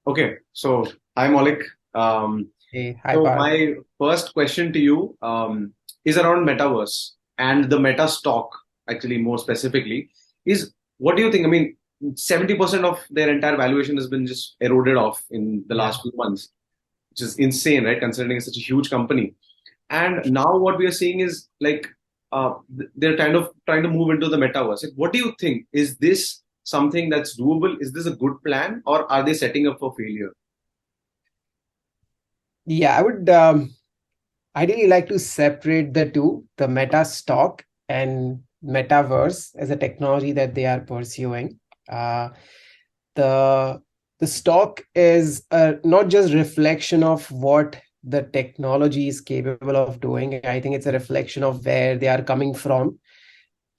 Okay, so hi Maulik. Um, Hey, hi, so Parth. my first question to you is around Metaverse and the Meta stock, actually more specifically, is what do you think? I mean, 70% of their entire valuation has been just eroded off in the Yeah. last few months, which is insane, right? Considering it's such a huge company. And now what we are seeing is like they're kind of trying to move into the metaverse. Like, what do you think? Is this something that's doable? Is this a good plan, or are they setting up for failure? Yeah, I would ideally like to separate the two, the Meta stock and Metaverse as a technology that they are pursuing. Uh, the the stock is not just reflection of what the technology is capable of doing. I think it's a reflection of where they are coming from.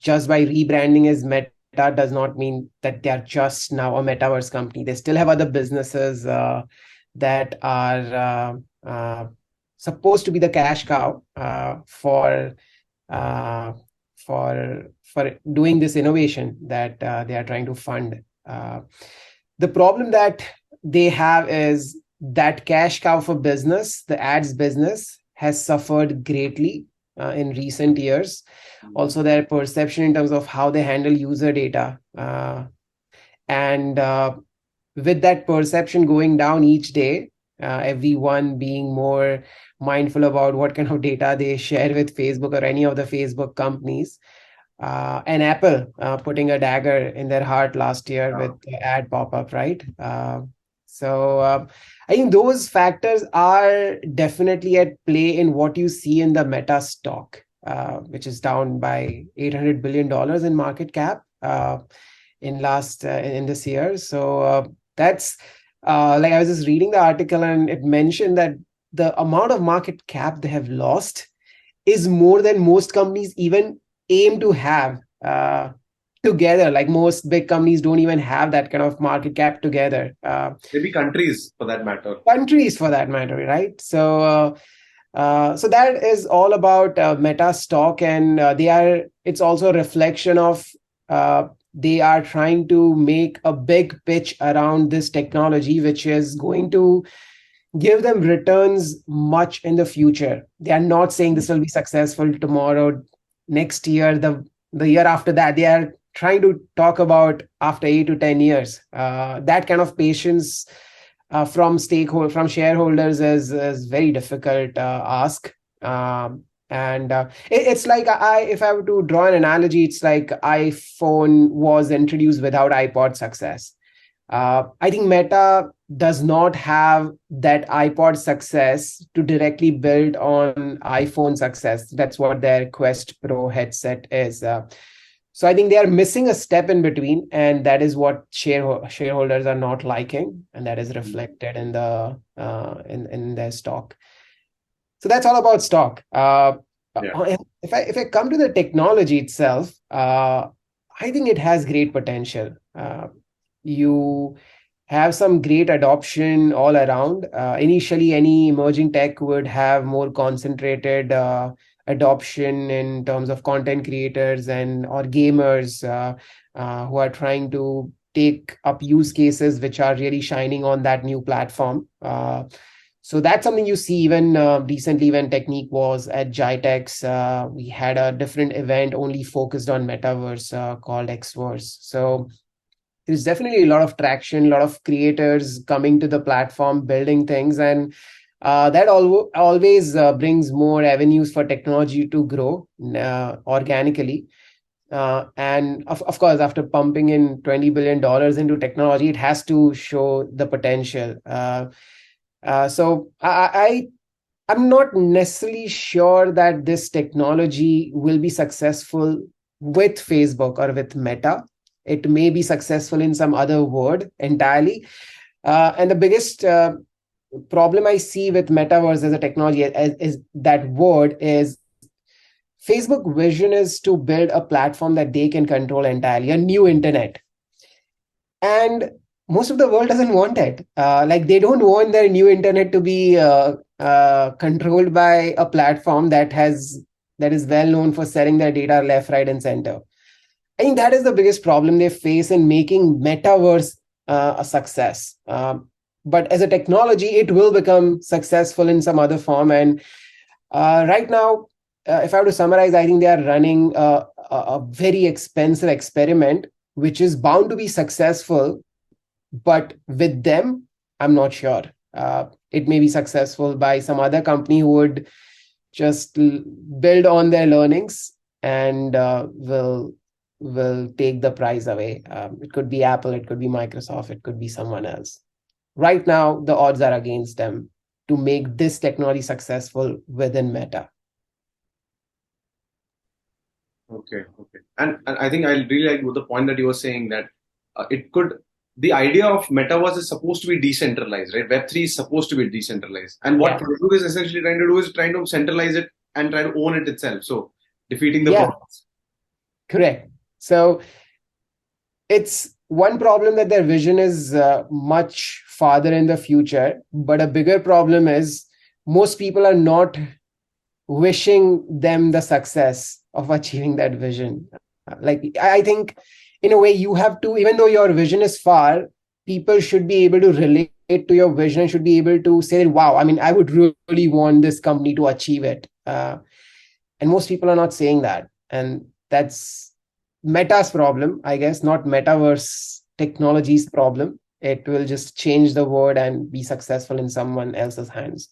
Just by rebranding as Meta does not mean that they are just now a metaverse company. They still have other businesses that are supposed to be the cash cow uh, for doing this innovation that they are trying to fund. The problem that they have is that cash cow for business, the ads business, has suffered greatly in recent years. Also, their perception in terms of how they handle user data. And With that perception going down each day, everyone being more mindful about what kind of data they share with Facebook or any of the Facebook companies, and Apple putting a dagger in their heart last year with the ad pop-up, right? I think those factors are definitely at play in what you see in the Meta stock, which is down by $800 billion in market cap in this year. That's like I was just reading the article and it mentioned that the amount of market cap they have lost is more than most companies even aim to have together. Like most big companies don't even have that kind of market cap together. Maybe countries for that matter. Countries for that matter, right? So that is all about Meta stock, and it's also a reflection of they are trying to make a big pitch around this technology, which is going to give them returns much in the future. They are not saying this will be successful tomorrow, next year, the year after that. They are trying to talk about after 8 to 10 years. That kind of patience from shareholders is very difficult ask. It's like if I were to draw an analogy, it's like iPhone was introduced without iPod success. I think Meta does not have that iPod success to directly build on iPhone success. That's what their Quest Pro headset is. So I think they are missing a step in between, and that is what shareholders are not liking, and that is reflected in in their stock. So that's all about stock. Yeah. If I come to the technology itself, I think it has great potential. You have some great adoption all around. Initially, any emerging tech would have more concentrated adoption in terms of content creators and or gamers who are trying to take up use cases which are really shining on that new platform. So that's something you see even recently when Technique was at Jitex. We had a different event only focused on metaverse called Xverse. So there's definitely a lot of traction, a lot of creators coming to the platform, building things, and that always brings more avenues for technology to grow organically. And of course, after pumping in $20 billion into technology, it has to show the potential. So I'm not necessarily sure that this technology will be successful with Facebook or with Meta. It may be successful in some other word entirely. And the biggest problem I see with metaverse as a technology is that word is Facebook vision is to build a platform that they can control entirely, a new internet. And most of the world doesn't want it. Like they don't want their new internet to be controlled by a platform that is well known for selling their data left, right, and center. I think that is the biggest problem they face in making metaverse a success. but as a technology, it will become successful in some other form. And right now, if I were to summarize, I think they are running a very expensive experiment, which is bound to be successful. But with them, I'm not sure. It may be successful by some other company who would just build on their learnings and will take the prize away. It could be Apple, it could be Microsoft, it could be someone else. Right now, the odds are against them to make this technology successful within Meta. Okay, okay. And I think I really like the point that you were saying that it could, the idea of metaverse is supposed to be decentralized, right? Web3 is supposed to be decentralized. And what Yeah, Facebook is essentially trying to do is trying to centralize it and try to own it itself. So defeating the yeah, purpose. correct. So it's one problem that their vision is much farther in the future, but a bigger problem is most people are not wishing them the success of achieving that vision. Like, I think in a way you have to, even though your vision is far, people should be able to relate to your vision and should be able to say, wow, I mean, I would really want this company to achieve it. And most people are not saying that. And that's Meta's problem, I guess, not Metaverse technology's problem. It will just change the word and be successful in someone else's hands.